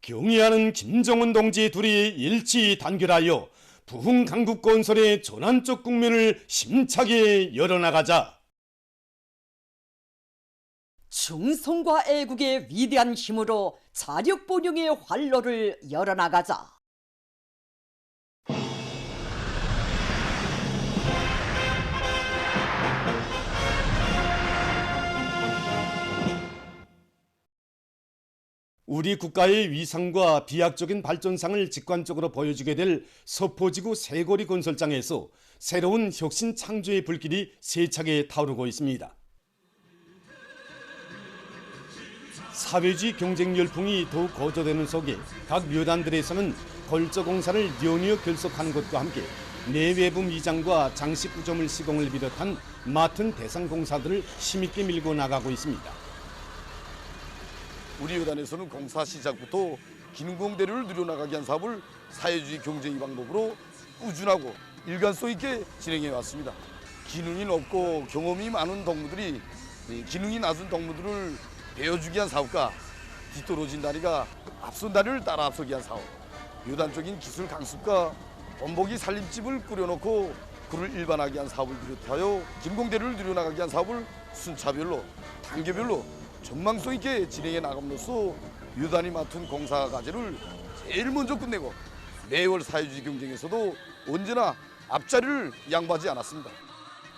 경의하는 김정은 동지 둘이 일치 단결하여 부흥 강국 건설의 전환적 국면을 심차게 열어나가자. 충성과 애국의 위대한 힘으로 자력본영의 활로를 열어나가자. 우리 국가의 위상과 비약적인 발전상을 직관적으로 보여주게 될 서포지구 세거리 건설장에서 새로운 혁신 창조의 불길이 세차게 타오르고 있습니다. 사회주의 경쟁 열풍이 더욱 고조되는 속에 각 묘단들에서는 걸저공사를 연이어 결속하는 것과 함께 내외부 미장과 장식 구조물 시공을 비롯한 맡은 대상 공사들을 힘있게 밀고 나가고 있습니다. 우리 여단에서는 공사 시작부터 기능공대료를 늘려나가게 한 사업을 사회주의 경쟁의 방법으로 꾸준하고 일관성 있게 진행해 왔습니다. 기능이 높고 경험이 많은 동무들이 기능이 낮은 동무들을 배워주기 위한 사업과 뒤떨어진 다리가 앞선 다리를 따라 앞서기 위한 사업, 요단적인 기술 강습과 본보기 살림집을 꾸려놓고 그를 일반화하기 위한 사업을 비롯하여 기능공대료를 늘려나가게 한 사업을 순차별로 단계별로 전망성 있게 진행해 나감으로써 유단이 맡은 공사 과제를 제일 먼저 끝내고 매월 사회주의 경쟁에서도 언제나 앞자리를 양보하지 않았습니다.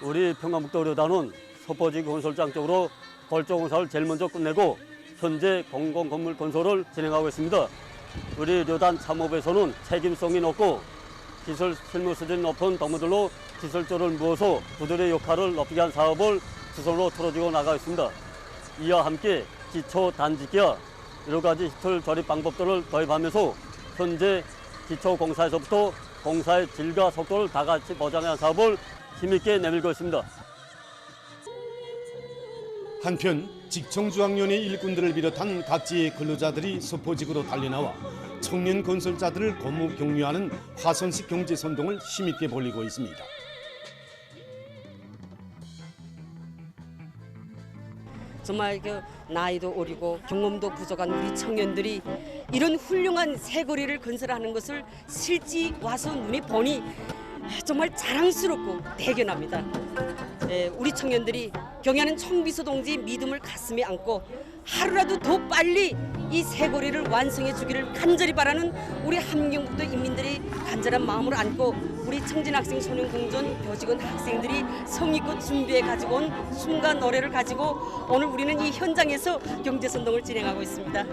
우리 평안북도 의료단은 서포지 건설장 쪽으로 걸저공사를 제일 먼저 끝내고 현재 공공건물 건설을 진행하고 있습니다. 우리 의료단 참모부에서는 책임성이 높고 기술 실무 수준이 높은 동무들로 기술조를 모아서 그들의 역할을 높이게 한 사업을 주선으로 틀어지고 나가고 있습니다. 이와 함께 기초 단지기와 여러 가지 시설 조립 방법들을 도입하면서 현재 기초 공사에서부터 공사의 질과 속도를 다 같이 보장하는 사업을 힘있게 내밀고 있습니다. 한편 직청주학년의 일꾼들을 비롯한 각지의 근로자들이 서포직으로 달려나와 청년 건설자들을 고무 격려하는 화선식 경제선동을 힘있게 벌이고 있습니다. 정말 나이도 어리고 경험도 부족한 우리 청년들이 이런 훌륭한 새거리를 건설하는 것을 실제 와서 눈에 보니 정말 자랑스럽고 대견합니다. 우리 청년들이 경의하는 청비서 동지의 믿음을 가슴에 안고 하루라도 더 빨리 이 새거리를 완성해 주기를 간절히 바라는 우리 함경북도 인민들의 간절한 마음을 안고 우리 청진학생 소년공존 교직원 학생들이 성의껏 준비해 가지고 온 춤과 노래를 가지고 오늘 우리는 이 현장에서 경제선동을 진행하고 있습니다.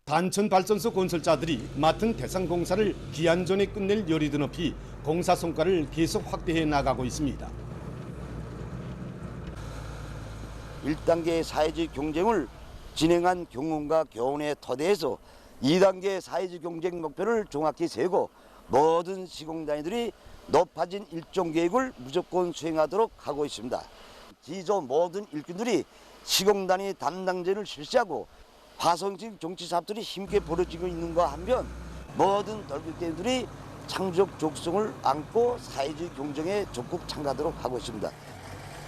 단천발전소 건설자들이 맡은 대상 공사를 기한 전에 끝낼 열의도 높이 공사 성과를 계속 확대해 나가고 있습니다. 1단계 사회주의 경쟁을 진행한 경험과 교훈에 토대해서 2단계 사회주의 경쟁 목표를 정확히 세우고 모든 시공단위들이 높아진 일종 계획을 무조건 수행하도록 하고 있습니다. 기조 모든 일꾼들이 시공단위 담당제를 실시하고 화성식 정치 사업들이 힘있게 벌어지고 있는가 하면 모든 돌격대들이 창조적 적성을 안고 사회주의 경쟁에 적극 참가하도록 하고 있습니다.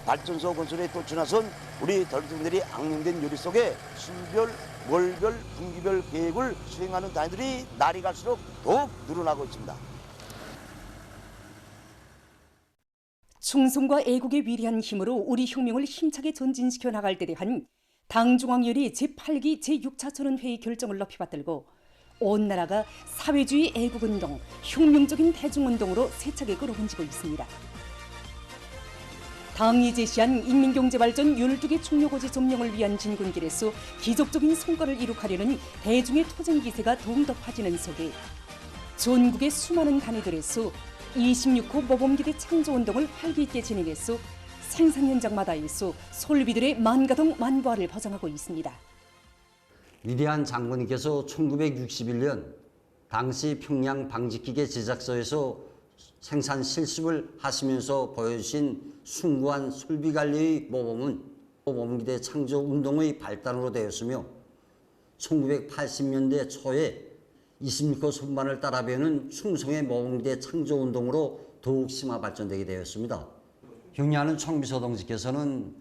발전소 건설에 또 지나선 우리 돌격대들이 악령된 요리 속에 순별, 월별, 분기별 계획을 수행하는 단위들이 날이 갈수록 더욱 늘어나고 있습니다. 충성과 애국의 위대한 힘으로 우리 혁명을 힘차게 전진시켜 나갈 때 대한 당중앙열이 제8기 제6차 전원회의 결정을 높이 받들고 온 나라가 사회주의 애국운동, 혁명적인 대중운동으로 세차게 끌어온지고 있습니다. 당이 제시한 인민경제발전 12개 총력고지 점령을 위한 진군길에서 기적적인 성과를 이룩하려는 대중의 투쟁기세가 더욱 높아지는 속에 전국의 수많은 단위들에서 26호 모범기대 창조운동을 활기 있게 진행해서 생산 현장마다에서 솔비들의 만가동 만부화를 보장하고 있습니다. 위대한 장군님께서 1961년 당시 평양 방직기계 제작소에서 생산 실습을 하시면서 보여주신 숭고한 솔비관리의 모범은 모범기대 창조운동의 발단으로 되었으며 1980년대 초에 26호 선반을 따라 배우는 충성의 모범기대 창조운동으로 더욱 심화 발전되게 되었습니다. 경의하는 청비서 동지께서는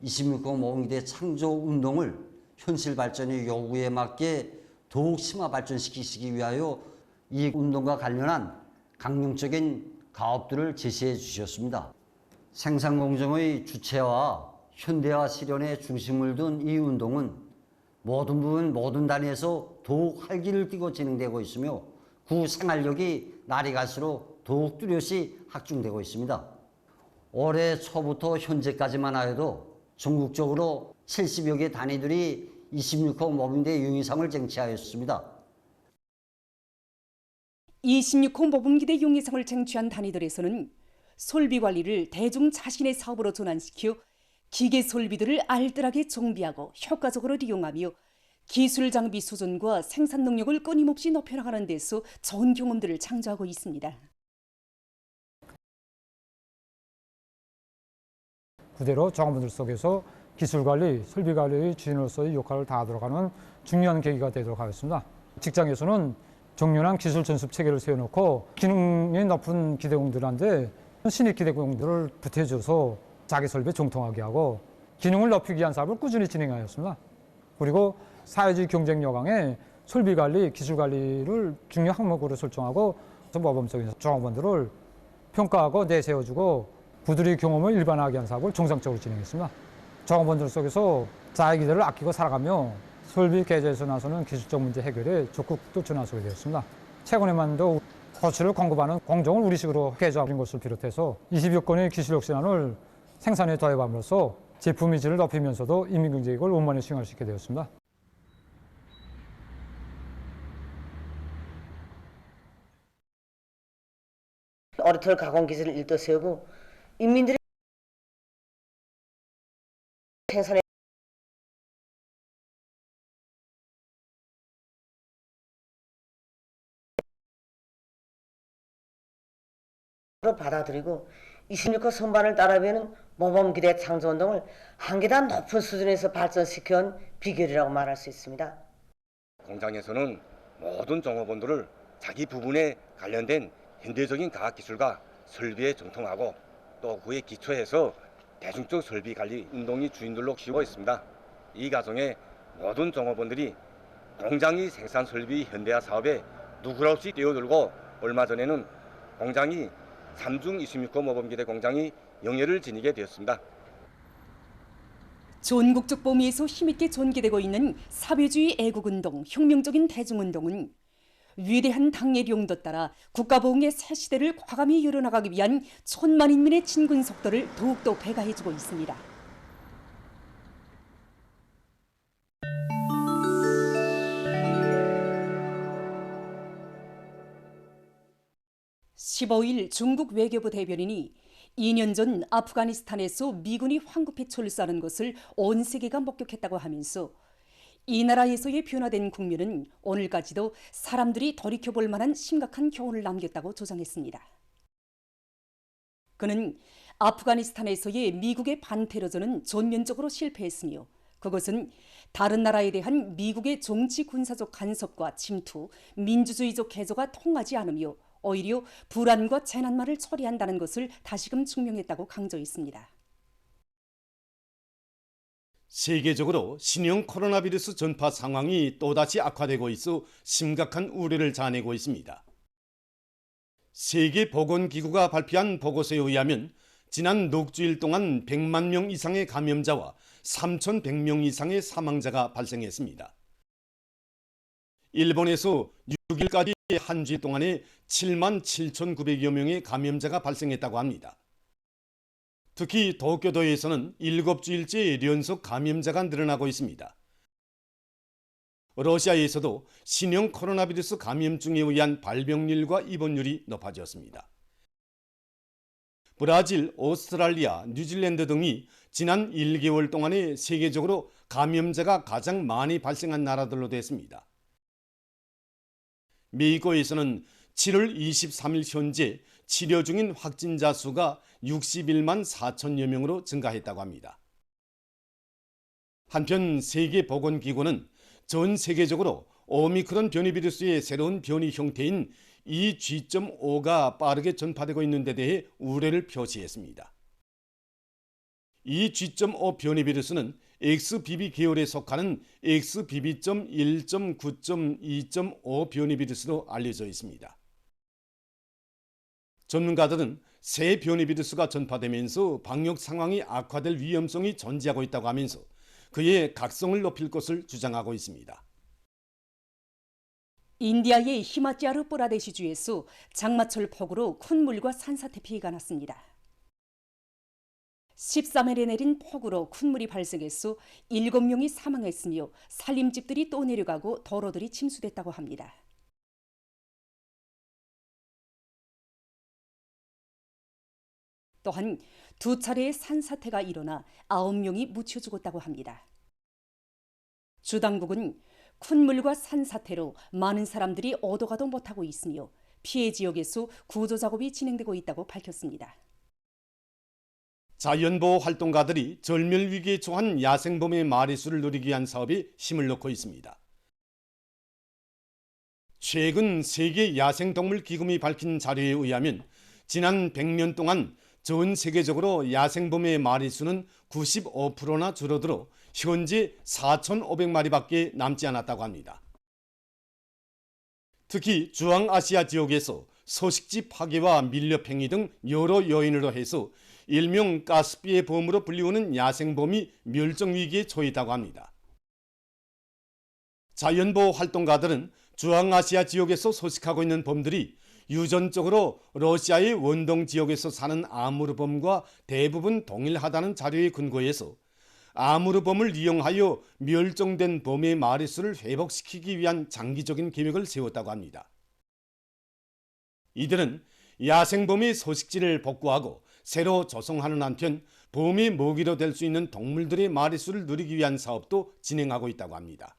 26호 모범기대 창조운동을 현실 발전의 요구에 맞게 더욱 심화 발전시키기 위하여 이 운동과 관련한 강령적인 가업들을 제시해 주셨습니다. 생산 공정의 주체와 현대화 실현에 중심을 둔 이 운동은 모든 부분 모든 단위에서 더욱 활기를 띠고 진행되고 있으며 구 생활력이 날이 갈수록 더욱 뚜렷이 확충되고 있습니다. 올해 초부터 현재까지만 하여도 전국적으로 70여 개 단위들이 26호 모범기대 용의상을 쟁취하였습니다. 26호 모범기대 용의상을 쟁취한 단위들에서는 설비 관리를 대중 자신의 사업으로 전환시켜 기계 설비들을 알뜰하게 정비하고 효과적으로 이용하며 기술 장비 수준과 생산 능력을 끊임없이 높여나가는 데서 좋은 경험들을 창조하고 있습니다. 그대로 정원분들 속에서 기술관리, 설비관리의 주인으로서의 역할을 다하도록 하는 중요한 계기가 되도록 하겠습니다. 직장에서는 정연한 기술 전습 체계를 세워놓고 기능이 높은 기대공들한테 신입 기대공들을 부태줘서 자기 설비에 정통하게 하고 기능을 높이기 위한 사업을 꾸준히 진행하였습니다. 그리고 사회주의 경쟁 여강에 설비관리, 기술관리를 중요한 항목으로 설정하고 모범적인 종업원들을 평가하고 내세워주고 그들의 경험을 일반화하게 한 사업을 정상적으로 진행했습니다. 종업원들 속에서 자기 기대를 아끼고 살아가며 설비 개조에서 나서는 기술적 문제 해결에 적극 도전하게 되었습니다. 최근에만도 거치를 공급하는 공정을 우리식으로 개조한 것을 비롯해서 20여 건의 기술 혁신안을 생산에 더해감으로써 제품 이질을 높이면서도 인민경제익을 원만히 수행할 수 있게 되었습니다. 오리털 가공 기술을 일도 세우고 인민들이 생산에 받아들이고 26호 선반을 따라배우는 모범기대 창조운동을 한 계단 높은 수준에서 발전시켜온 비결이라고 말할 수 있습니다. 공장에서는 모든 종업원들을 자기 부분에 관련된 현대적인 과학기술과 설비에 정통하고 또 그에 기초해서 대중적 설비 관리 운동이 주인들로 키우고 있습니다. 이 과정에 모든 종업원들이 공장이 생산 설비 현대화 사업에 누구라 없이 뛰어들고 얼마 전에는 공장이 3중 26호 모범기대 공장이 영예를 지니게 되었습니다. 전국적 범위에서 힘있게 전개되고 있는 사회주의 애국운동, 혁명적인 대중운동은 위대한 당의 용도 따라 국가보응의 새 시대를 과감히 열어나가기 위한 천만 인민의 진군 속도를 더욱더 배가해주고 있습니다. (15일) 중국 외교부 대변인이 2년 전 아프가니스탄에서 미군이 황급히 철수하는 것을 온 세계가 목격했다고 하면서 이 나라에서의 변화된 국면은 오늘까지도 사람들이 돌이켜볼 만한 심각한 교훈을 남겼다고 주장했습니다. 그는 아프가니스탄에서의 미국의 반테러전은 전면적으로 실패했으며 그것은 다른 나라에 대한 미국의 정치 군사적 간섭과 침투, 민주주의적 개조가 통하지 않으며 오히려 불안과 재난만을 초래한다는 것을 다시금 증명했다고 강조했습니다. 세계적으로 신형 코로나 바이러스 전파 상황이 또다시 악화되고 있어 심각한 우려를 자아내고 있습니다. 세계보건기구가 발표한 보고서에 의하면 지난 넉 주일 동안 100만 명 이상의 감염자와 3,100명 이상의 사망자가 발생했습니다. 일본에서 6일까지 한 주일 동안에 77,900여 명의 감염자가 발생했다고 합니다. 특히 도쿄도에서는 7주일째 연속 감염자가 늘어나고 있습니다. 러시아에서도 신형 코로나 바이러스 감염증에 의한 발병률과 입원율이 높아졌습니다. 브라질, 오스트랄리아, 뉴질랜드 등이 지난 1개월 동안에 세계적으로 감염자가 가장 많이 발생한 나라들로 됐습니다. 미국에서는 7월 23일 현재 치료 중인 확진자 수가 61만 4천여 명으로 증가했다고 합니다. 한편 세계보건기구는 전 세계적으로 오미크론 변이 바이러스의 새로운 변이 형태인 이 G.5가 빠르게 전파되고 있는 데 대해 우려를 표시했습니다. 이 G.5 변이 바이러스는 XBB 계열에 속하는 XBB.1.9.2.5 변이 비루스로 알려져 있습니다. 전문가들은 새 변이 비루스가 전파되면서 방역 상황이 악화될 위험성이 존재하고 있다고 하면서 그의 각성을 높일 것을 주장하고 있습니다. 인디아의 히마찌아르 프라데시주에서 장마철 폭우로 큰 물과 산사태 피해가 났습니다. 13일에 내린 폭우로 큰 물이 발생해서 7명이 사망했으며 살림집들이 또 내려가고 도로들이 침수됐다고 합니다. 또한 2차례의 산사태가 일어나 9명이 묻혀 죽었다고 합니다. 주 당국은 큰 물과 산사태로 많은 사람들이 오도가도 못하고 있으며 피해 지역에서 구조 작업이 진행되고 있다고 밝혔습니다. 자연보호 활동가들이 절멸 위기에 처한 야생범의 마리수를 누리기 위한 사업에 힘을 넣고 있습니다. 최근 세계 야생동물기금이 밝힌 자료에 의하면 지난 100년 동안 전 세계적으로 야생범의 마리수는 95%나 줄어들어 현재 4,500마리밖에 남지 않았다고 합니다. 특히 중앙아시아 지역에서 서식지 파괴와 밀렵행위 등 여러 요인으로 해서 일명 가스비의 범으로 불리우는 야생범이 멸종위기에 처했다고 합니다. 자연보호 활동가들은 중앙아시아 지역에서 서식하고 있는 범들이 유전적으로 러시아의 원동 지역에서 사는 아무르범과 대부분 동일하다는 자료에 근거해서 아무르범을 이용하여 멸종된 범의 마리수를 회복시키기 위한 장기적인 계획을 세웠다고 합니다. 이들은 야생범의 서식지를 복구하고 새로 조성하는 한편 범의 먹이로 될 수 있는 동물들의 마리수를 누리기 위한 사업도 진행하고 있다고 합니다.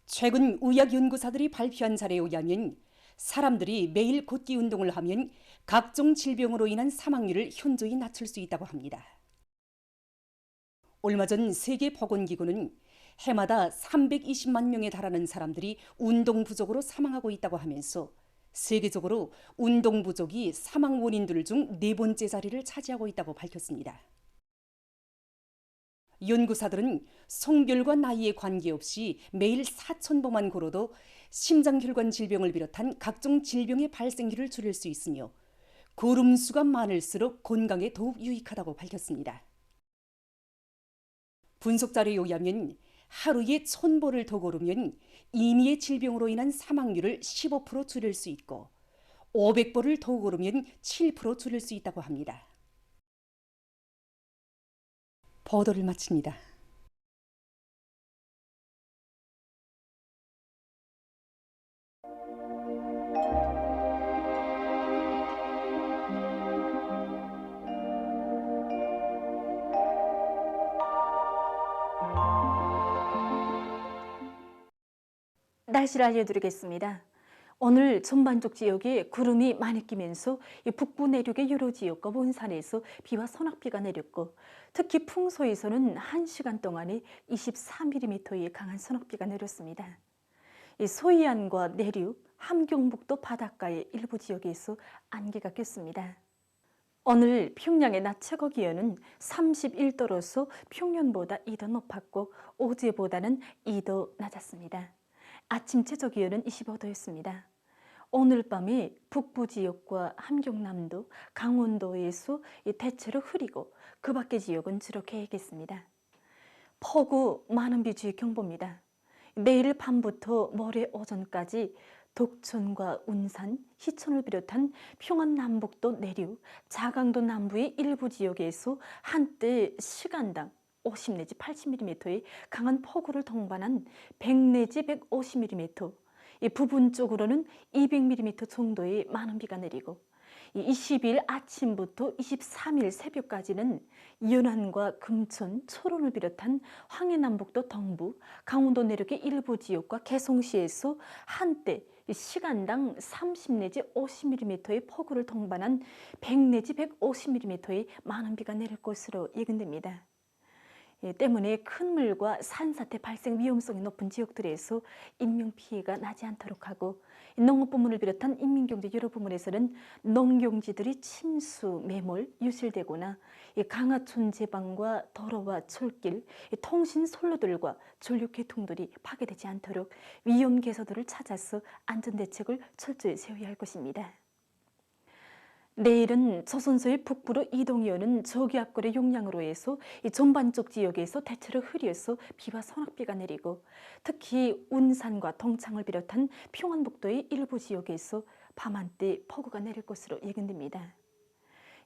최근 의학연구사들이 발표한 자료에 의하면 사람들이 매일 걷기 운동을 하면 각종 질병으로 인한 사망률을 현저히 낮출 수 있다고 합니다. 얼마 전 세계보건기구는 해마다 320만 명에 달하는 사람들이 운동 부족으로 사망하고 있다고 하면서 세계적으로 운동 부족이 사망 원인들 중 4번째 자리를 차지하고 있다고 밝혔습니다. 연구사들은 성별과 나이에 관계없이 매일 4,000보만 걸어도 심장혈관 질병을 비롯한 각종 질병의 발생률을 줄일 수 있으며 걸음수가 많을수록 건강에 더욱 유익하다고 밝혔습니다. 분석 자료에 의하면 하루에 1,000보를 더 걸으면 임의의 질병으로 인한 사망률을 15% 줄일 수 있고 500보를 더 걸으면 7% 줄일 수 있다고 합니다. 보도를 마칩니다. 날씨를 알려드리겠습니다. 오늘 전반적 지역에 구름이 많이 끼면서 북부 내륙의 여러 지역과 원산에서 비와 소낙비가 내렸고 특히 풍소에서는 1시간 동안에 24mm의 강한 소낙비가 내렸습니다. 소이안과 내륙, 함경북도 바닷가의 일부 지역에서 안개가 꼈습니다. 오늘 평양의 낮 최고 기온은 31도로서 평년보다 2도 높았고 어제보다는 2도 낮았습니다. 아침 최저 기온은 25도였습니다. 오늘 밤에 북부 지역과 함경남도, 강원도에서 대체로 흐리고 그 밖의 지역은 주로 개겠습니다. 폭우, 많은 비 주의 경보입니다. 내일 밤부터 모레 오전까지 독천과 운산, 희천을 비롯한 평안 남북도 내륙, 자강도 남부의 일부 지역에서 한때 시간당 50 내지 80mm의 강한 폭우를 동반한 100 내지 150mm, 부분적으로는 200mm 정도의 많은 비가 내리고 20일 아침부터 23일 새벽까지는 연안과 금천, 초론을 비롯한 황해남북도 동부, 강원도 내륙의 일부 지역과 개성시에서 한때 시간당 30 내지 50mm의 폭우를 동반한 100 내지 150mm의 많은 비가 내릴 것으로 예견됩니다. 때문에 큰 물과 산사태 발생 위험성이 높은 지역들에서 인명피해가 나지 않도록 하고 농업 부문을 비롯한 인민경제 여러 부문에서는 농경지들이 침수, 매몰, 유실되거나 이 강하촌 제방과 도로와 철길, 이 통신 선로들과 전력 계통들이 파괴되지 않도록 위험 개소들을 찾아서 안전 대책을 철저히 세워야 할 것입니다. 내일은 조선소의 북부로 이동이 오는 저기압골의 용량으로 해서 이 전반적 지역에서 대체로 흐려서 비와 소낙비가 내리고 특히 운산과 동창을 비롯한 평안북도의 일부 지역에서 밤한때 폭우가 내릴 것으로 예견됩니다.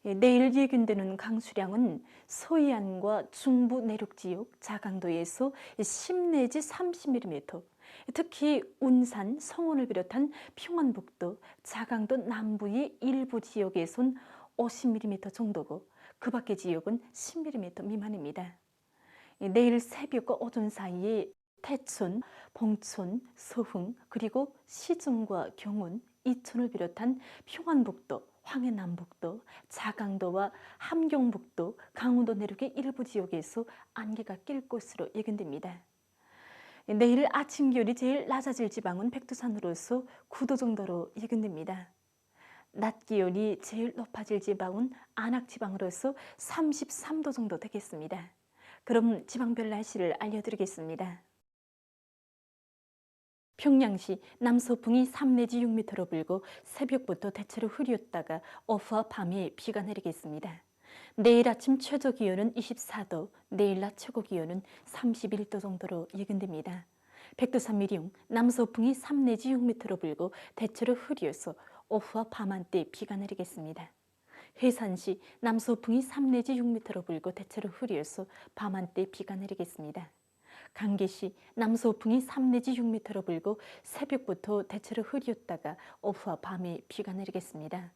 내일 예견되는 강수량은 서해안과 중부 내륙 지역 자강도에서 10 내지 30mm, 특히 운산, 성원을 비롯한 평안북도, 자강도 남부의 일부 지역에선 50mm 정도고 그 밖의 지역은 10mm 미만입니다. 내일 새벽과 오전 사이에 태촌, 봉촌, 서흥, 그리고 시중과 경운, 이촌을 비롯한 평안북도, 황해남북도, 자강도와 함경북도, 강원도 내륙의 일부 지역에서 안개가 낄 것으로 예견됩니다. 내일 아침 기온이 제일 낮아질 지방은 백두산으로서 9도 정도로 예견됩니다. 낮 기온이 제일 높아질 지방은 안악지방으로서 33도 정도 되겠습니다. 그럼 지방별 날씨를 알려드리겠습니다. 평양시 남서풍이 3 내지 6m로 불고 새벽부터 대체로 흐렸다가 오후와 밤에 비가 내리겠습니다. 내일 아침 최저 기온은 24도, 내일 낮 최고 기온은 31도 정도로 예견됩니다. 백두산 미리웅 남서풍이 3 내지 6m로 불고 대체로 흐려서 오후와 밤한때 비가 내리겠습니다. 해산시 남서풍이 3 내지 6m로 불고 대체로 흐려서 밤한때 비가 내리겠습니다. 강계시 남서풍이 3 내지 6m로 불고 새벽부터 대체로 흐렸다가 오후와 밤에 비가 내리겠습니다.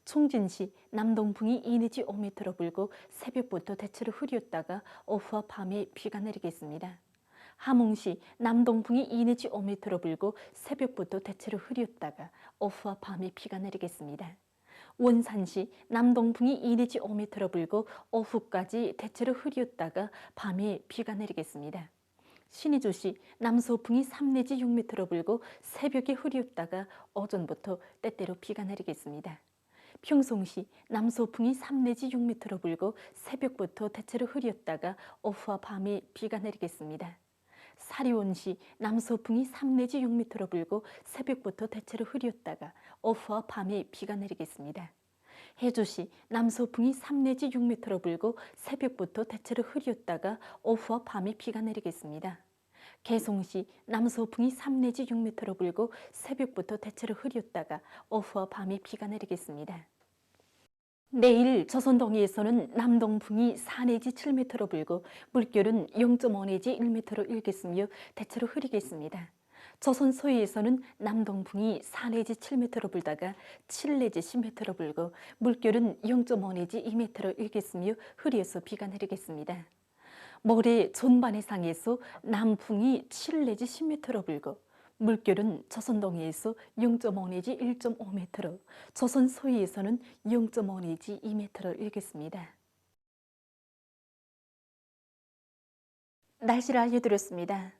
총진시 남동풍이 2 내지 5m로 불고 새벽부터 대체로 흐렸다가 오후와 밤에 비가 내리겠습니다. 함흥시 남동풍이 2 내지 5m로 불고 새벽부터 대체로 흐렸다가 오후와 밤에 비가 내리겠습니다. 원산시 남동풍이 2 내지 5m로 불고 오후까지 대체로 흐렸다가 밤에 비가 내리겠습니다. 신의주시 남서풍이 3 내지 6m로 불고 새벽에 흐렸다가 오전부터 때때로 비가 내리겠습니다. 평송시 남서풍이 3 내지 6m로 불고 새벽부터 대체로 흐렸다가 오후와 밤에 비가 내리겠습니다. 사리원시 남서풍이 3 내지 6m로 불고 새벽부터 대체로 흐렸다가 오후와 밤에 비가 내리겠습니다. 해주시 남서풍이 3 내지 6m로 불고 새벽부터 대체로 흐렸다가 오후와 밤에 비가 내리겠습니다. 개송시 남서풍이 3 내지 6m로 불고 새벽부터 대체로 흐렸다가 오후와 밤에 비가 내리겠습니다. 내일 조선 동해에서는 남동풍이 4 내지 7m로 불고 물결은 0.5 내지 1m로 일겠으며 대체로 흐리겠습니다. 조선 서해에서는 남동풍이 4 내지 7m로 불다가 7 내지 10m로 불고 물결은 0.5 내지 2m로 일겠으며 흐려서 비가 내리겠습니다. 모레 전반해상에서 남풍이 7 내지 10m로 불고 물결은 조선 동해에서 0.5 내지 1.5m로, 조선 서해에서는 0.5 내지 2m로 일겠습니다. 날씨를 알려드렸습니다.